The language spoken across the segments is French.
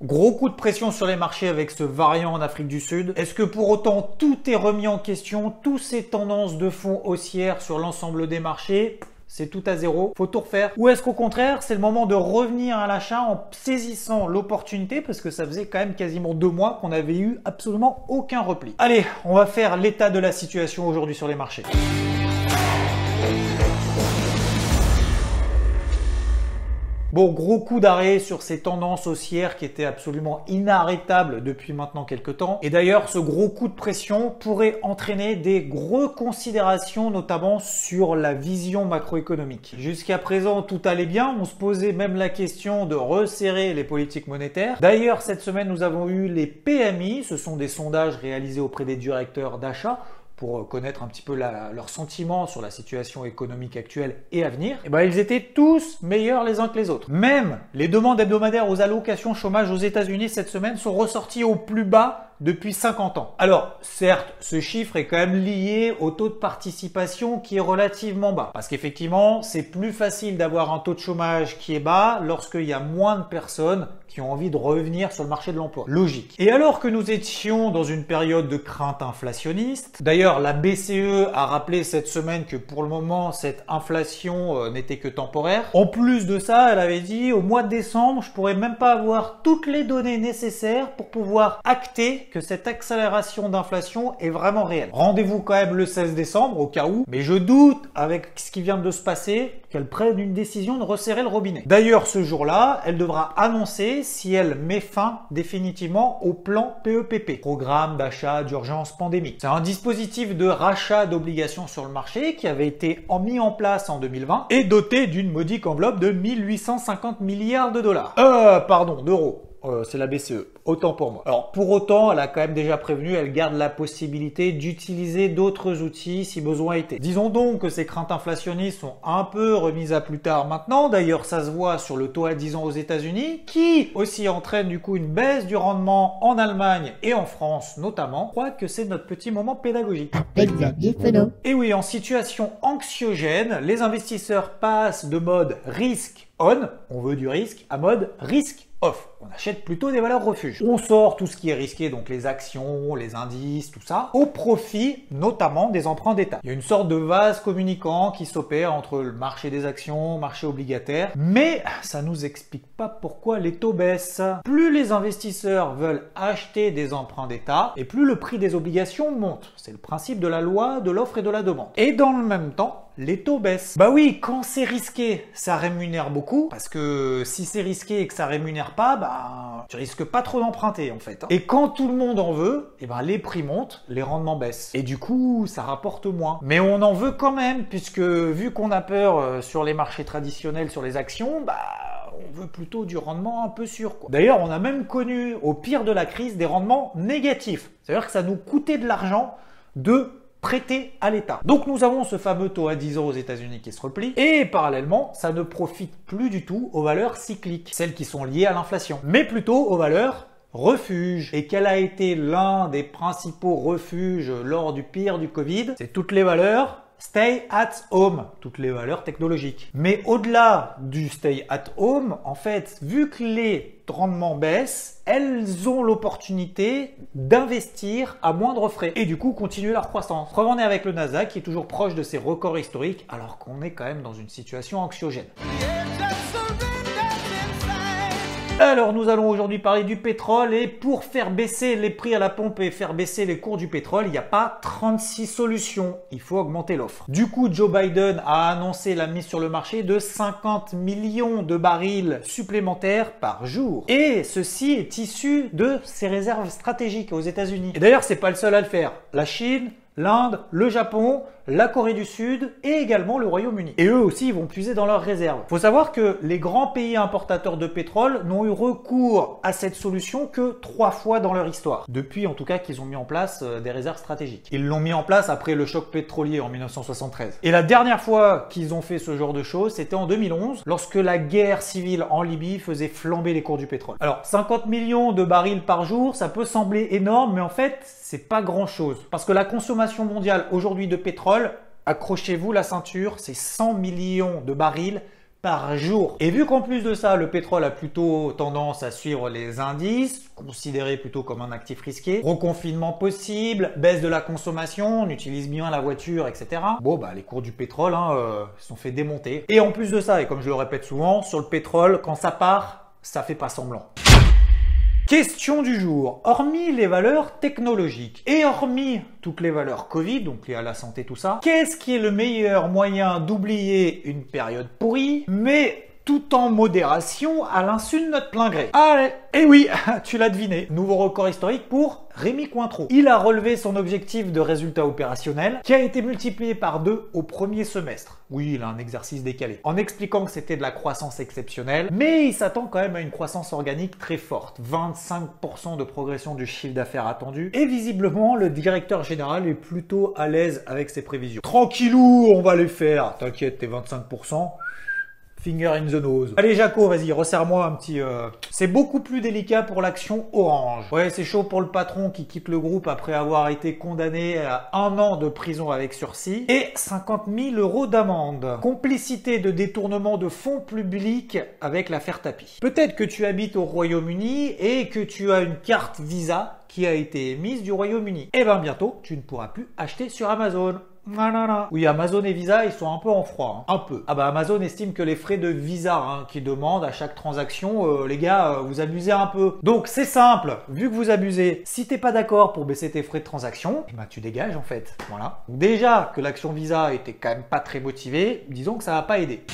Gros coup de pression sur les marchés avec ce variant en Afrique du Sud. Est-ce que pour autant tout est remis en question? Toutes ces tendances de fond haussières sur l'ensemble des marchés, c'est tout à zéro, faut tout refaire? Ou est-ce qu'au contraire, c'est le moment de revenir à l'achat en saisissant l'opportunité, parce que ça faisait quand même quasiment 2 mois qu'on n'avait eu absolument aucun repli. Allez, on va faire l'état de la situation aujourd'hui sur les marchés. Bon, gros coup d'arrêt sur ces tendances haussières qui étaient absolument inarrêtables depuis maintenant quelques temps. Et d'ailleurs, ce gros coup de pression pourrait entraîner des reconsidérations, notamment sur la vision macroéconomique. Jusqu'à présent, tout allait bien. On se posait même la question de resserrer les politiques monétaires. D'ailleurs, cette semaine, nous avons eu les PMI. Ce sont des sondages réalisés auprès des directeurs d'achat pour connaître un petit peu leurs sentiments sur la situation économique actuelle et à venir, et ben ils étaient tous meilleurs les uns que les autres. Même les demandes hebdomadaires aux allocations chômage aux États-Unis cette semaine sont ressorties au plus bas depuis 50 ans. Alors, certes, ce chiffre est quand même lié au taux de participation qui est relativement bas. Parce qu'effectivement, c'est plus facile d'avoir un taux de chômage qui est bas lorsqu'il y a moins de personnes qui ont envie de revenir sur le marché de l'emploi. Logique. Et alors que nous étions dans une période de crainte inflationniste, d'ailleurs, la BCE a rappelé cette semaine que pour le moment, cette inflation n'était que temporaire. En plus de ça, elle avait dit au mois de décembre, je pourrais même pas avoir toutes les données nécessaires pour pouvoir acter que cette accélération d'inflation est vraiment réelle. Rendez-vous quand même le 16 décembre au cas où, mais je doute avec ce qui vient de se passer qu'elle prenne une décision de resserrer le robinet. D'ailleurs, ce jour-là, elle devra annoncer si elle met fin définitivement au plan PEPP, programme d'achat d'urgence pandémique. C'est un dispositif de rachat d'obligations sur le marché qui avait été mis en place en 2020 et doté d'une modique enveloppe de 1850 milliards de dollars. D'euros. C'est la BCE, autant pour moi. Alors pour autant, elle a quand même déjà prévenu, elle garde la possibilité d'utiliser d'autres outils si besoin était. Disons donc que ces craintes inflationnistes sont un peu remises à plus tard maintenant. D'ailleurs, ça se voit sur le taux à 10 ans aux États-Unis, qui aussi entraîne du coup une baisse du rendement en Allemagne et en France notamment. Je crois que c'est notre petit moment pédagogique. Et oui, en situation anxiogène, les investisseurs passent de mode risque on veut du risque, à mode risque off. On achète plutôt des valeurs refuges. On sort tout ce qui est risqué, donc les actions, les indices, tout ça, au profit notamment des emprunts d'État. Il y a une sorte de vase communicant qui s'opère entre le marché des actions, marché obligataire, mais ça nous explique pas pourquoi les taux baissent. Plus les investisseurs veulent acheter des emprunts d'État, et plus le prix des obligations monte. C'est le principe de la loi de l'offre et de la demande. Et dans le même temps, les taux baissent. Bah oui, quand c'est risqué, ça rémunère beaucoup, parce que si c'est risqué et que ça rémunère pas, bah tu risques pas trop d'emprunter en fait. Et quand tout le monde en veut, et ben les prix montent, les rendements baissent. Et du coup, ça rapporte moins. Mais on en veut quand même, puisque vu qu'on a peur sur les marchés traditionnels, sur les actions, bah on veut plutôt du rendement un peu sûr, quoi. D'ailleurs, on a même connu au pire de la crise des rendements négatifs. C'est-à-dire que ça nous coûtait de l'argent de prêté à l'État. Donc nous avons ce fameux taux à 10 ans aux États-Unis qui se replie et parallèlement, ça ne profite plus du tout aux valeurs cycliques, celles qui sont liées à l'inflation, mais plutôt aux valeurs refuges. Et quel a été l'un des principaux refuges lors du pire du Covid? C'est toutes les valeurs stay at home, toutes les valeurs technologiques. Mais au-delà du stay at home, en fait, vu que les rendements baissent, elles ont l'opportunité d'investir à moindre frais et du coup continuer leur croissance. Preuve en est avec le Nasdaq qui est toujours proche de ses records historiques alors qu'on est quand même dans une situation anxiogène. Alors nous allons aujourd'hui parler du pétrole et pour faire baisser les prix à la pompe et faire baisser les cours du pétrole, il n'y a pas 36 solutions, il faut augmenter l'offre. Du coup, Joe Biden a annoncé la mise sur le marché de 50 millions de barils supplémentaires par jour. Et ceci est issu de ses réserves stratégiques aux États-Unis. Et d'ailleurs, c'est pas le seul à le faire. La Chine, l'Inde, le Japon, la Corée du Sud et également le Royaume-Uni. Et eux aussi, ils vont puiser dans leurs réserves. Il faut savoir que les grands pays importateurs de pétrole n'ont eu recours à cette solution que 3 fois dans leur histoire. Depuis, en tout cas, qu'ils ont mis en place des réserves stratégiques. Ils l'ont mis en place après le choc pétrolier en 1973. Et la dernière fois qu'ils ont fait ce genre de choses, c'était en 2011, lorsque la guerre civile en Libye faisait flamber les cours du pétrole. Alors, 50 millions de barils par jour, ça peut sembler énorme, mais en fait, c'est pas grand-chose. Parce que la consommation mondiale aujourd'hui de pétrole, accrochez-vous la ceinture, c'est 100 millions de barils par jour. Et vu qu'en plus de ça, le pétrole a plutôt tendance à suivre les indices, considéré plutôt comme un actif risqué, reconfinement possible, baisse de la consommation, on utilise bien la voiture, etc. Bon, bah les cours du pétrole se sont fait démonter. Et en plus de ça, et comme je le répète souvent, sur le pétrole, quand ça part, ça fait pas semblant. Question du jour. Hormis les valeurs technologiques et hormis toutes les valeurs Covid, donc liées à la santé, tout ça, qu'est-ce qui est le meilleur moyen d'oublier une période pourrie, mais tout en modération à l'insu de notre plein gré? Allez, et oui, tu l'as deviné, nouveau record historique pour Rémi Cointreau. Il a relevé son objectif de résultat opérationnel qui a été multiplié par 2 au premier semestre. Oui, il a un exercice décalé. En expliquant que c'était de la croissance exceptionnelle, mais il s'attend quand même à une croissance organique très forte. 25% de progression du chiffre d'affaires attendu. Et visiblement, le directeur général est plutôt à l'aise avec ses prévisions. Tranquillou, on va les faire. T'inquiète, tes 25%. Finger in the nose. Allez Jaco, vas-y, resserre-moi un petit... C'est beaucoup plus délicat pour l'action Orange. Ouais, c'est chaud pour le patron qui quitte le groupe après avoir été condamné à 1 an de prison avec sursis et 50 000 € d'amende. Complicité de détournement de fonds publics avec l'affaire Tapie. Peut-être que tu habites au Royaume-Uni et que tu as une carte Visa qui a été émise du Royaume-Uni. Et bien bientôt, tu ne pourras plus acheter sur Amazon. Oui, Amazon et Visa, ils sont un peu en froid. Un peu. Ah bah Amazon estime que les frais de Visa qu'ils demandent à chaque transaction, les gars, vous abusez un peu. Donc c'est simple, vu que vous abusez, si t'es pas d'accord pour baisser tes frais de transaction, bah tu dégages en fait. Voilà. Déjà que l'action Visa était quand même pas très motivée, disons que ça va pas aider.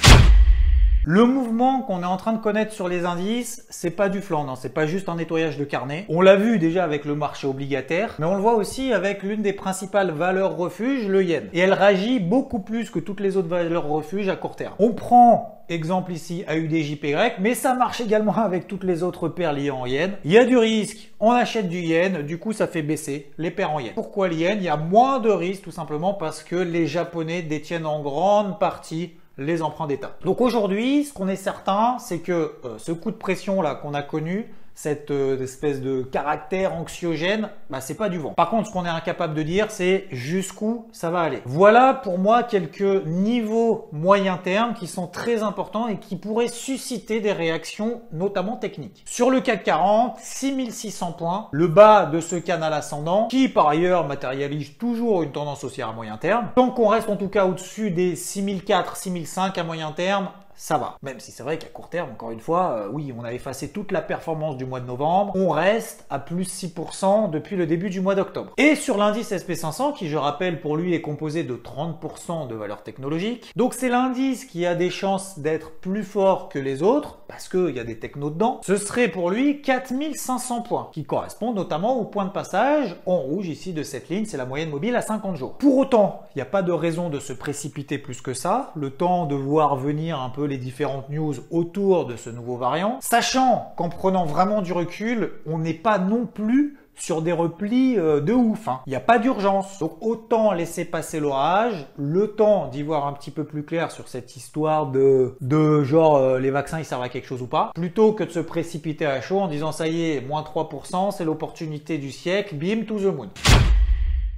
Le mouvement qu'on est en train de connaître sur les indices, c'est pas du flan, non, c'est pas juste un nettoyage de carnet. On l'a vu déjà avec le marché obligataire, mais on le voit aussi avec l'une des principales valeurs refuge, le yen. Et elle réagit beaucoup plus que toutes les autres valeurs refuge à court terme. On prend exemple ici AUDJPY, mais ça marche également avec toutes les autres paires liées en yen. Il y a du risque, on achète du yen, du coup ça fait baisser les paires en yen. Pourquoi le yen? Il y a moins de risque tout simplement parce que les Japonais détiennent en grande partie les emprunts d'État. Donc aujourd'hui, ce qu'on est certain, c'est que ce coup de pression là qu'on a connu, cette espèce de caractère anxiogène, bah c'est pas du vent. Par contre, ce qu'on est incapable de dire, c'est jusqu'où ça va aller. Voilà pour moi quelques niveaux moyen terme qui sont très importants et qui pourraient susciter des réactions, notamment techniques. Sur le CAC 40, 6600 points, le bas de ce canal ascendant, qui par ailleurs matérialise toujours une tendance haussière à moyen terme. Tant qu'on reste en tout cas au-dessus des 6004, 6005 à moyen terme, ça va. Même si c'est vrai qu'à court terme, encore une fois, oui, on a effacé toute la performance du mois de novembre. On reste à plus 6% depuis le début du mois d'octobre. Et sur l'indice SP500, qui je rappelle pour lui est composé de 30% de valeurs technologiques. Donc c'est l'indice qui a des chances d'être plus fort que les autres, parce qu'il y a des technos dedans. Ce serait pour lui 4500 points, qui correspondent notamment au point de passage en rouge ici de cette ligne, c'est la moyenne mobile à 50 jours. Pour autant, il n'y a pas de raison de se précipiter plus que ça, le temps de voir venir un peu les différentes news autour de ce nouveau variant, sachant qu'en prenant vraiment du recul, on n'est pas non plus sur des replis de ouf. Il n'y a pas d'urgence. Donc autant laisser passer l'orage, le temps d'y voir un petit peu plus clair sur cette histoire de genre les vaccins ils servent à quelque chose ou pas, plutôt que de se précipiter à chaud en disant ça y est, moins 3%, c'est l'opportunité du siècle, bim, to the moon.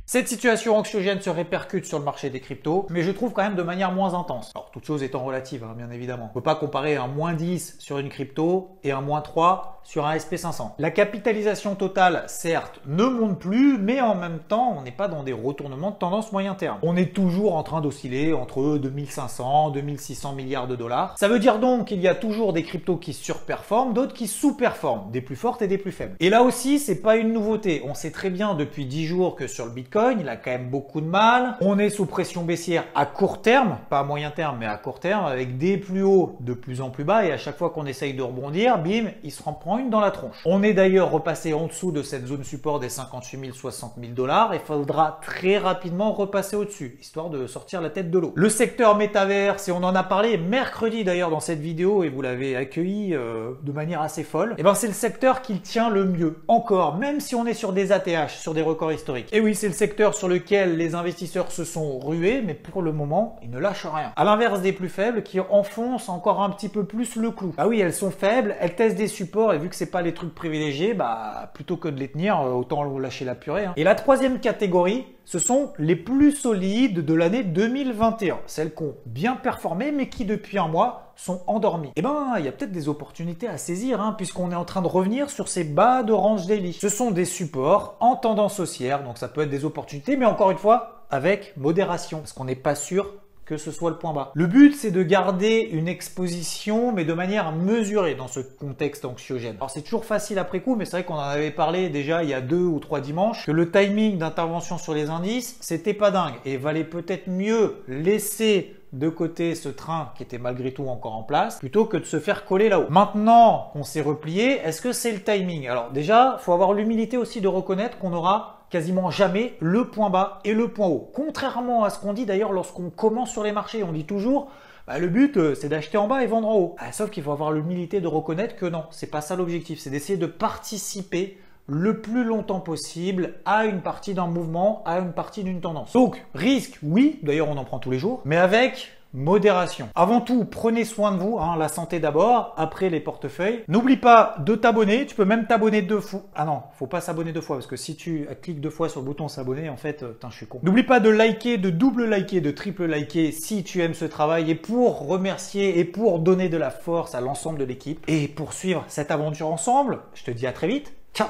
Cette situation anxiogène se répercute sur le marché des cryptos, mais je trouve quand même de manière moins intense. Alors, toute chose étant relative, bien évidemment. On ne peut pas comparer un moins 10 sur une crypto et un moins 3 sur un SP500. La capitalisation totale, certes, ne monte plus, mais en même temps, on n'est pas dans des retournements de tendance moyen terme. On est toujours en train d'osciller entre 2500 et 2600 milliards de dollars. Ça veut dire donc qu'il y a toujours des cryptos qui surperforment, d'autres qui sous-performent, des plus fortes et des plus faibles. Et là aussi, c'est pas une nouveauté. On sait très bien depuis 10 jours que sur le Bitcoin, il a quand même beaucoup de mal. On est sous pression baissière à court terme, pas à moyen terme, mais à court terme, avec des plus hauts de plus en plus bas. Et à chaque fois qu'on essaye de rebondir, bim, il se prend une dans la tronche. On est d'ailleurs repassé en dessous de cette zone support des 58 000, 60 000 dollars et faudra très rapidement repasser au-dessus, histoire de sortir la tête de l'eau. Le secteur métaverse, et on en a parlé mercredi d'ailleurs dans cette vidéo, et vous l'avez accueilli de manière assez folle, et ben c'est le secteur qui tient le mieux. Encore, même si on est sur des ATH, sur des records historiques. Et oui, c'est le secteur sur lequel les investisseurs se sont rués, mais pour le moment, ils ne lâchent rien. À l'inverse des plus faibles qui enfoncent encore un petit peu plus le clou. Ah oui, elles sont faibles, elles testent des supports, et vu que c'est pas les trucs privilégiés, bah plutôt que de les tenir, autant lâcher la purée. Et la troisième catégorie, ce sont les plus solides de l'année 2021. Celles qui ont bien performé, mais qui depuis un mois sont endormies. Eh ben, il y a peut-être des opportunités à saisir, hein, puisqu'on est en train de revenir sur ces bas de range daily. Ce sont des supports en tendance haussière, donc ça peut être des opportunités, mais encore une fois, avec modération, parce qu'on n'est pas sûr que ce soit le point bas. Le but, c'est de garder une exposition, mais de manière mesurée dans ce contexte anxiogène. Alors, c'est toujours facile après coup, mais c'est vrai qu'on en avait parlé déjà il y a 2 ou 3 dimanches, que le timing d'intervention sur les indices, c'était pas dingue, et valait peut-être mieux laisser de côté ce train qui était malgré tout encore en place, plutôt que de se faire coller là-haut. Maintenant qu'on s'est replié, est-ce que c'est le timing? Alors déjà, il faut avoir l'humilité aussi de reconnaître qu'on aura quasiment jamais le point bas et le point haut. Contrairement à ce qu'on dit d'ailleurs lorsqu'on commence sur les marchés, on dit toujours le but c'est d'acheter en bas et vendre en haut. Sauf qu'il faut avoir l'humilité de reconnaître que non, c'est pas ça l'objectif, c'est d'essayer de participer le plus longtemps possible à une partie d'un mouvement, à une partie d'une tendance. Donc, risque, oui, d'ailleurs on en prend tous les jours, mais avec modération. Avant tout, prenez soin de vous, hein, la santé d'abord, après les portefeuilles. N'oublie pas de t'abonner, tu peux même t'abonner 2 fois. Ah non, faut pas s'abonner 2 fois, parce que si tu cliques 2 fois sur le bouton s'abonner, en fait, je suis con. N'oublie pas de liker, de double liker, de triple liker si tu aimes ce travail, et pour remercier et pour donner de la force à l'ensemble de l'équipe, et pour suivre cette aventure ensemble, je te dis à très vite, ciao!